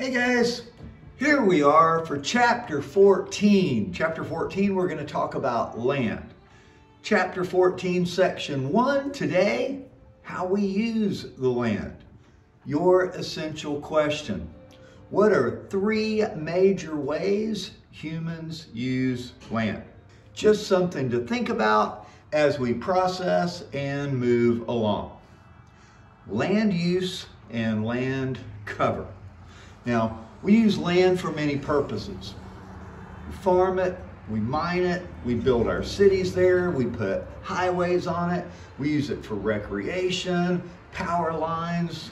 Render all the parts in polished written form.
Hey guys, here we are for chapter 14. Chapter 14, we're going to talk about land. Chapter 14, section 1, today, how we use the land. Your essential question. What are 3 major ways humans use land? Just something to think about as we process and move along. Land use and land cover. Now, we use land for many purposes. We farm it, we mine it, we build our cities there, we put highways on it, we use it for recreation, power lines,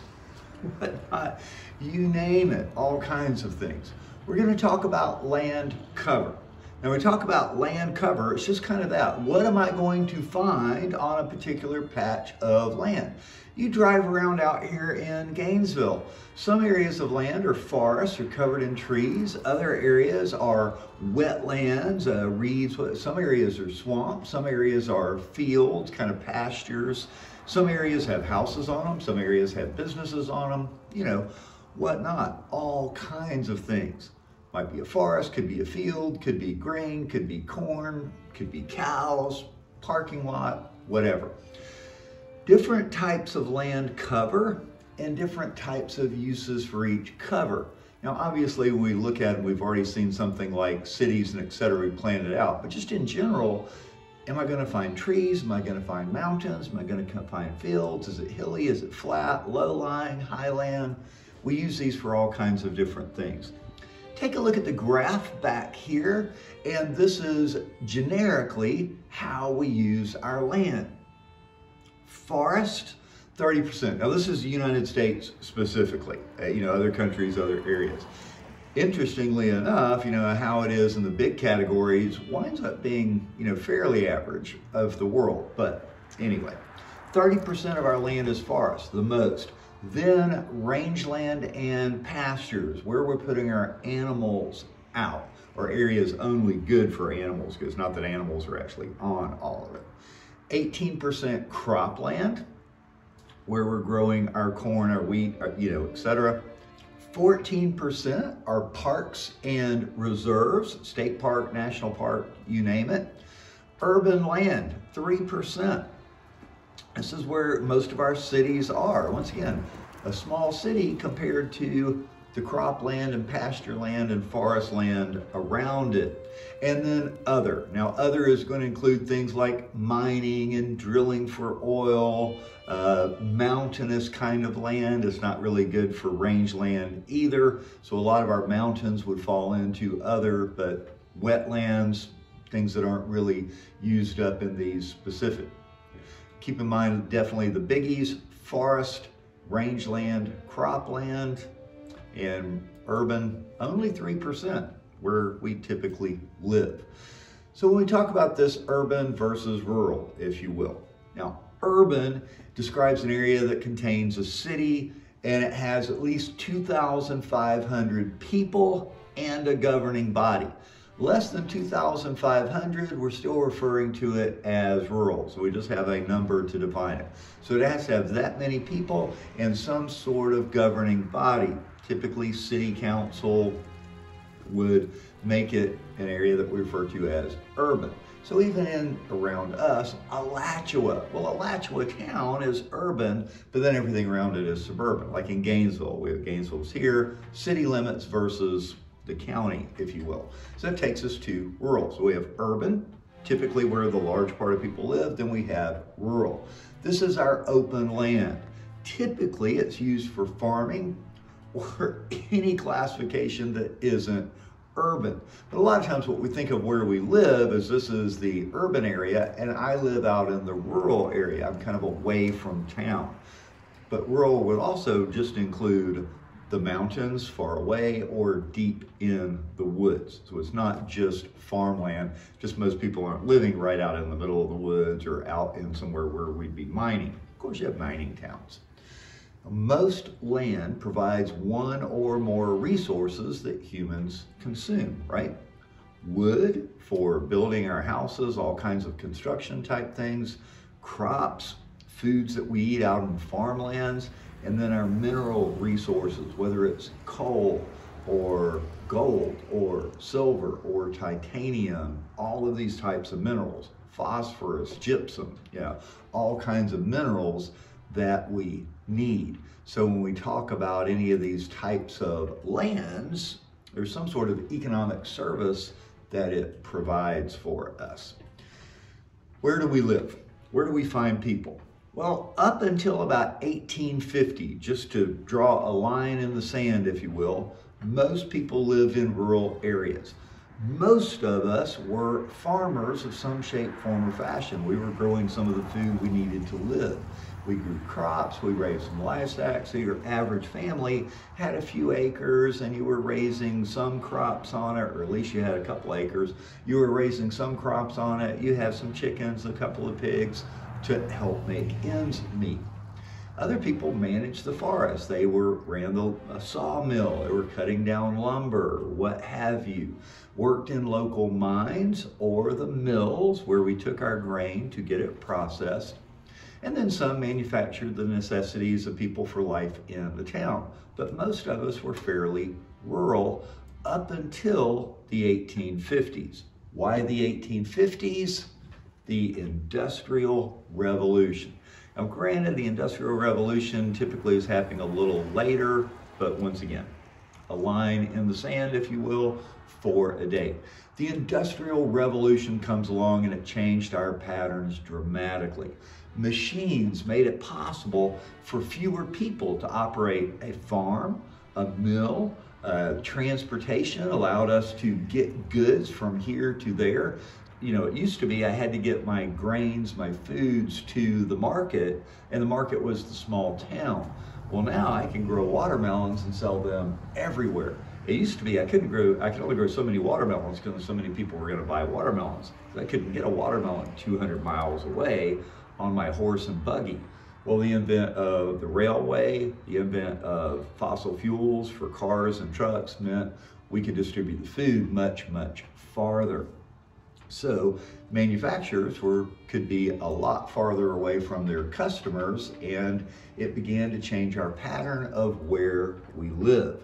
whatnot, you name it, all kinds of things. We're going to talk about land cover. Now, when we talk about land cover, it's just kind of that. What am I going to find on a particular patch of land? You drive around out here in Gainesville. Some areas of land are forests, are covered in trees. Other areas are wetlands, reeds. Some areas are swamps. Some areas are fields, kind of pastures. Some areas have houses on them. Some areas have businesses on them, you know, whatnot. All kinds of things. Might be a forest, could be a field, could be grain, could be corn, could be cows, parking lot, whatever. Different types of land cover and different types of uses for each cover. Now, obviously, when we look at it, we've already seen something like cities and et cetera, we planned it out, but just in general, am I going to find trees? Am I going to find mountains? Am I going to find fields? Is it hilly? Is it flat, low-lying, highland? We use these for all kinds of different things. Take a look at the graph back here, and this is generically how we use our land. Forest, 30%. Now this is the United States specifically, other countries, other areas. Interestingly enough, how it is in the big categories winds up being, fairly average of the world. But anyway, 30% of our land is forest, the most. Then rangeland and pastures, where we're putting our animals out, or areas only good for animals, because not that animals are actually on all of it. 18% cropland, where we're growing our corn, our wheat, etc. 14% are parks and reserves, state park, national park, you name it. Urban land, 3%. This is where most of our cities are. Once again, a small city compared to the cropland and pasture land and forest land around it. And then other. Now, other is going to include things like mining and drilling for oil, mountainous kind of land. It's not really good for rangeland either. So a lot of our mountains would fall into other, but wetlands, things that aren't really used up in these specific. Keep in mind, definitely the biggies: forest, rangeland, cropland, and urban, only 3% where we typically live. So when we talk about this urban versus rural, if you will. Now, urban describes an area that contains a city and it has at least 2,500 people and a governing body. Less than 2,500, we're still referring to it as rural. So we just have a number to define it. So it has to have that many people and some sort of governing body. Typically, city council would make it an area that we refer to as urban. So even in around us, Alachua. Well, Alachua town is urban, but then everything around it is suburban. Like in Gainesville, we have Gainesville's here, city limits versus the county, if you will. So that takes us to rural. So we have urban, typically where the large part of people live, then we have rural. This is our open land. Typically it's used for farming or any classification that isn't urban. But a lot of times what we think of where we live is this is the urban area and I live out in the rural area. I'm kind of away from town. But rural would also just include the mountains far away or deep in the woods. So it's not just farmland, just most people aren't living right out in the middle of the woods or out in somewhere where we'd be mining. Of course, you have mining towns. Most land provides one or more resources that humans consume, right? Wood for building our houses, all kinds of construction type things, crops, foods that we eat out in farmlands, And then our mineral resources, whether it's coal or gold or silver or titanium, all of these types of minerals, phosphorus, gypsum, all kinds of minerals that we need. So when we talk about any of these types of lands, there's some sort of economic service that it provides for us. Where do we live? Where do we find people? Well, up until about 1850, just to draw a line in the sand, if you will, most people lived in rural areas. Most of us were farmers of some shape, form, or fashion. We were growing some of the food we needed to live. We grew crops, we raised some livestock, so your average family had a few acres and you were raising some crops on it, or at least you had a couple acres. You were raising some crops on it, you have some chickens, a couple of pigs to help make ends meet. Other people managed the forest. They ran a sawmill, they were cutting down lumber, what have you. Worked in local mines or the mills where we took our grain to get it processed. And then some manufactured the necessities of people for life in the town. But most of us were fairly rural up until the 1850s. Why the 1850s? The Industrial Revolution. Now granted, the Industrial Revolution typically is happening a little later, but once again, a line in the sand, if you will, for a date. The Industrial Revolution comes along and it changed our patterns dramatically. Machines made it possible for fewer people to operate a farm, a mill. Transportation allowed us to get goods from here to there. You know, it used to be I had to get my grains, my foods to the market, and the market was the small town. Well, now I can grow watermelons and sell them everywhere. It used to be I could only grow so many watermelons because so many people were going to buy watermelons. I couldn't get a watermelon 200 miles away on my horse and buggy. Well, the invent of the railway, the invent of fossil fuels for cars and trucks meant we could distribute the food much, much farther. So manufacturers could be a lot farther away from their customers, and it began to change our pattern of where we live.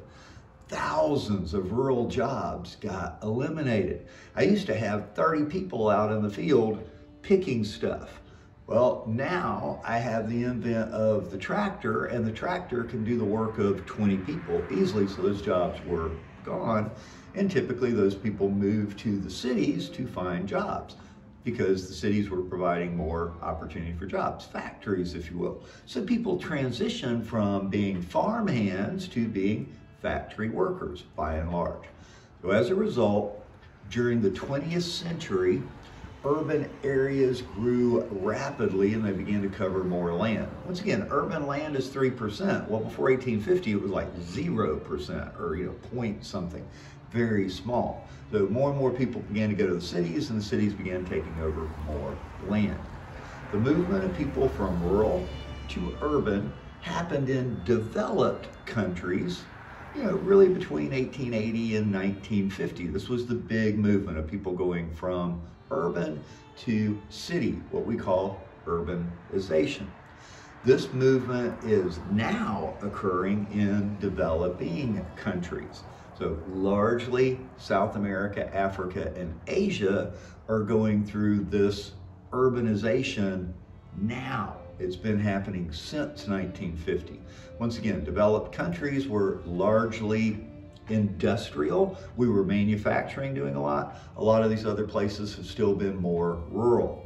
Thousands of rural jobs got eliminated. I used to have 30 people out in the field picking stuff. Well, now I have the invent of the tractor, and the tractor can do the work of 20 people easily, so those jobs were gone. And typically those people moved to the cities to find jobs because the cities were providing more opportunity for jobs, factories, if you will. So people transitioned from being farm hands to being factory workers by and large. So as a result, during the 20th century, urban areas grew rapidly and they began to cover more land. Once again, urban land is 3%. Well, before 1850, it was like 0% or point something, very small. So more and more people began to go to the cities and the cities began taking over more land. The movement of people from rural to urban happened in developed countries, really between 1880 and 1950. This was the big movement of people going from urban to city, what we call urbanization. This movement is now occurring in developing countries. So largely South America, Africa, and Asia are going through this urbanization now. It's been happening since 1950. Once again, developed countries were largely industrial. We were manufacturing, doing a lot. A lot of these other places have still been more rural.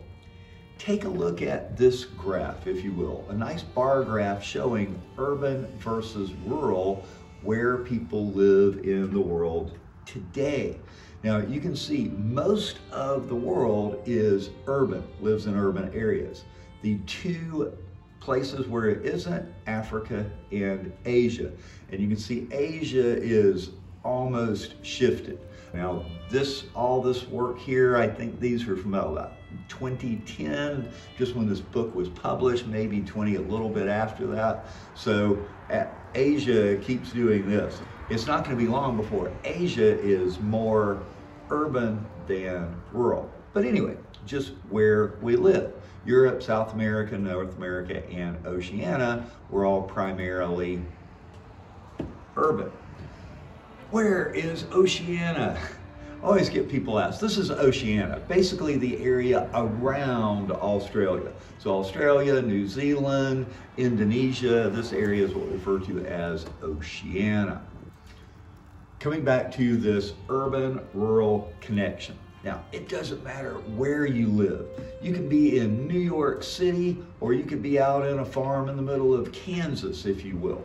Take a look at this graph, if you will, a nice bar graph showing urban versus rural, where people live in the world today. Now you can see most of the world is urban, lives in urban areas. The two places where it isn't, Africa and Asia. And you can see Asia is almost shifted. Now all this work here, I think these are from about 2010, just when this book was published, maybe a little bit after that. So Asia keeps doing this. It's not going to be long before Asia is more urban than rural. But anyway, just where we live. Europe, South America, North America, and Oceania were all primarily urban. Where is Oceania? I always get people asked. This is Oceania, basically the area around Australia. So Australia, New Zealand, Indonesia, this area is what we refer to as Oceania. Coming back to this urban-rural connection. Now, it doesn't matter where you live. You can be in New York City, or you could be out in a farm in the middle of Kansas, if you will.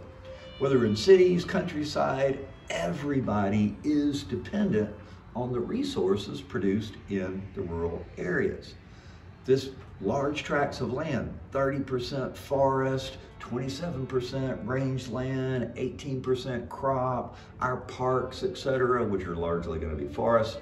Whether in cities, countryside, everybody is dependent on the resources produced in the rural areas. This large tracts of land, 30% forest, 27% rangeland, 18% crop, our parks, etc., which are largely going to be forests.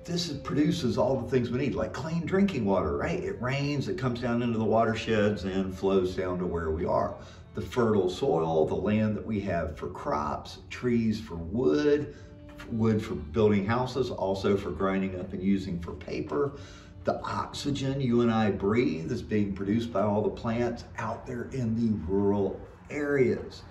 This produces all the things we need, like clean drinking water, right? It rains, it comes down into the watersheds and flows down to where we are. The fertile soil, the land that we have for crops, trees for wood for building houses, also for grinding up and using for paper. The oxygen you and I breathe is being produced by all the plants out there in the rural areas.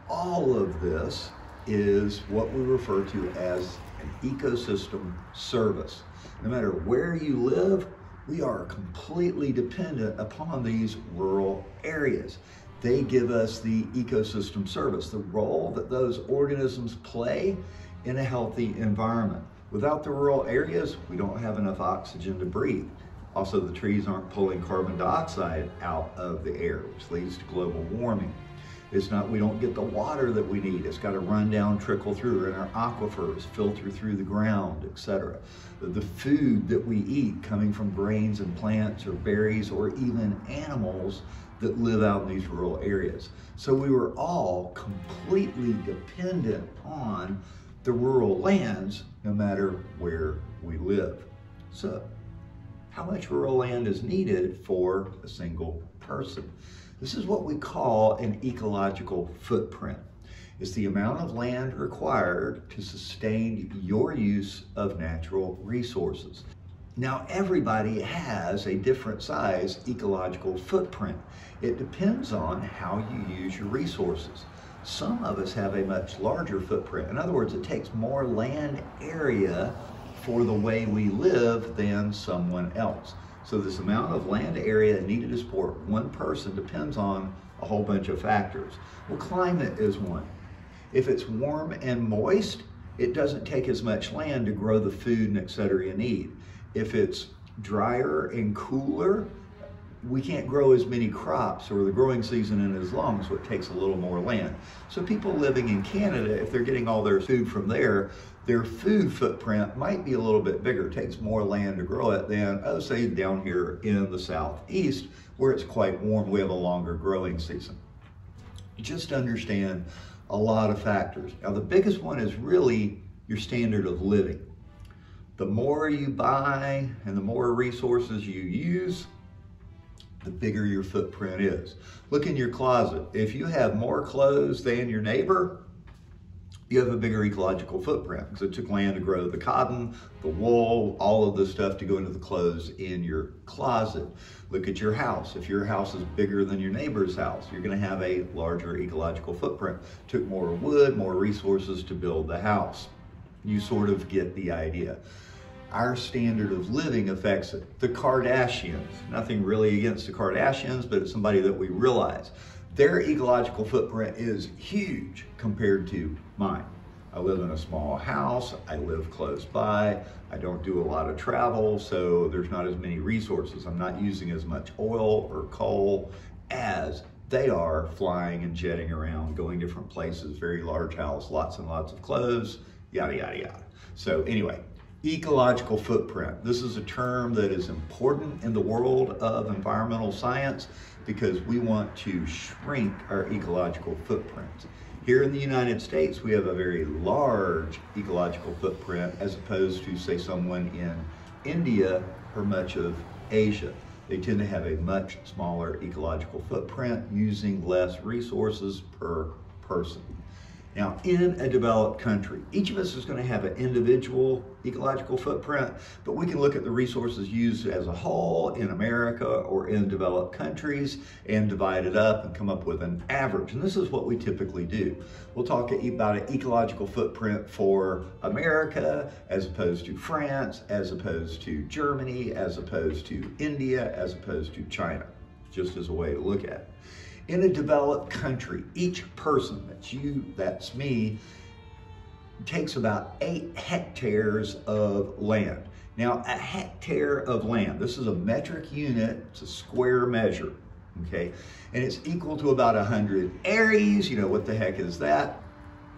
All of this is what we refer to as an ecosystem service. No matter where you live, we are completely dependent upon these rural areas. They give us the ecosystem service, the role that those organisms play in a healthy environment. Without the rural areas, we don't have enough oxygen to breathe. Also, the trees aren't pulling carbon dioxide out of the air, which leads to global warming. We don't get the water that we need. It's got to run down, trickle through in our aquifers, filter through the ground, etc. The food that we eat coming from grains and plants or berries or even animals that live out in these rural areas. So we were all completely dependent on the rural lands, no matter where we live. So, how much rural land is needed for a single person? This is what we call an ecological footprint. It's the amount of land required to sustain your use of natural resources. Now, everybody has a different size ecological footprint. It depends on how you use your resources. Some of us have a much larger footprint. In other words, it takes more land area for the way we live than someone else. So this amount of land area needed to support one person depends on a whole bunch of factors. Well, climate is one. If it's warm and moist, it doesn't take as much land to grow the food and et cetera you need. If it's drier and cooler, we can't grow as many crops, or the growing season isn't as long, so it takes a little more land. So people living in Canada, if they're getting all their food from there, their food footprint might be a little bit bigger. It takes more land to grow it than, say, down here in the southeast, where it's quite warm. We have a longer growing season. Just understand a lot of factors. Now, the biggest one is really your standard of living. The more you buy and the more resources you use, the bigger your footprint is. Look in your closet. If you have more clothes than your neighbor, you have a bigger ecological footprint, because it took land to grow the cotton, the wool, all of the stuff to go into the clothes in your closet. Look at your house. If your house is bigger than your neighbor's house, you're going to have a larger ecological footprint. It took more wood, more resources to build the house. You sort of get the idea. Our standard of living affects it. The Kardashians, nothing really against the Kardashians, but it's somebody that we realize. Their ecological footprint is huge compared to mine. I live in a small house, I live close by, I don't do a lot of travel, so there's not as many resources. I'm not using as much oil or coal as they are, flying and jetting around, going different places, very large house, lots and lots of clothes, yada, yada, yada. So anyway, ecological footprint. This is a term that is important in the world of environmental science because we want to shrink our ecological footprint. Here in the United States, we have a very large ecological footprint as opposed to, say, someone in India or much of Asia. They tend to have a much smaller ecological footprint using less resources per person. Now, in a developed country, each of us is going to have an individual ecological footprint, but we can look at the resources used as a whole in America or in developed countries and divide it up and come up with an average. And this is what we typically do. We'll talk about an ecological footprint for America as opposed to France, as opposed to Germany, as opposed to India, as opposed to China, just as a way to look at it. In a developed country, each person, that's you, that's me, takes about 8 hectares of land. Now, a hectare of land, this is a metric unit, it's a square measure, okay? And it's equal to about 100 areas. You know, what the heck is that?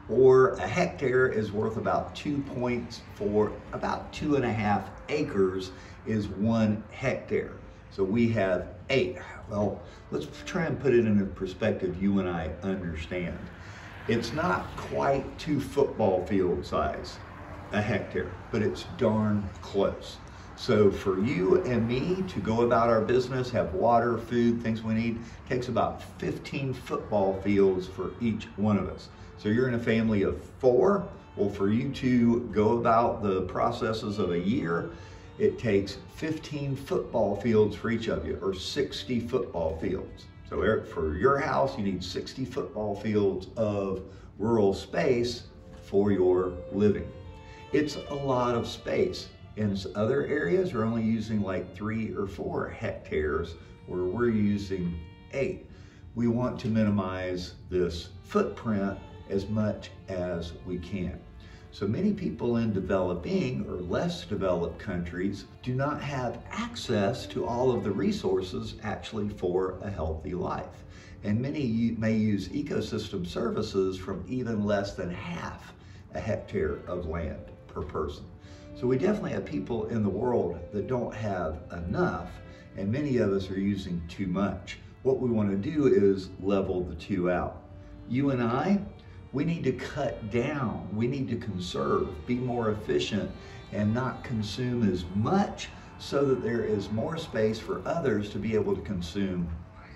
Or a hectare is worth about 2 points for about 2.5 acres is 1 hectare. So we have 8. Well, let's try and put it in a perspective you and I understand. It's not quite 2 football field size, a hectare, but it's darn close. So for you and me to go about our business, have water, food, things we need, takes about 15 football fields for each one of us. So you're in a family of 4. Well, for you to go about the processes of a year, it takes 15 football fields for each of you, or 60 football fields. So for your house, you need 60 football fields of rural space for your living. It's a lot of space. In other areas, we're only using like 3 or 4 hectares, where we're using 8. We want to minimize this footprint as much as we can. So many people in developing or less developed countries do not have access to all of the resources actually for a healthy life. And many may use ecosystem services from even less than half a hectare of land per person. So we definitely have people in the world that don't have enough, and many of us are using too much. What we want to do is level the two out. You and I, we need to cut down, we need to conserve, be more efficient, and not consume as much so that there is more space for others to be able to consume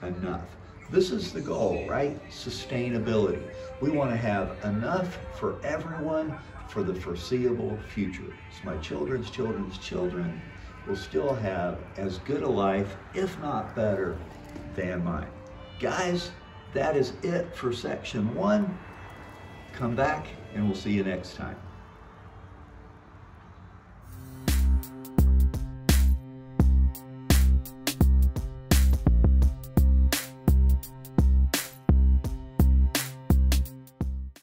enough. This is the goal, right? Sustainability. We want to have enough for everyone for the foreseeable future. So my children's children's children will still have as good a life, if not better, than mine. Guys, that is it for section 1. Come back and we'll see you next time.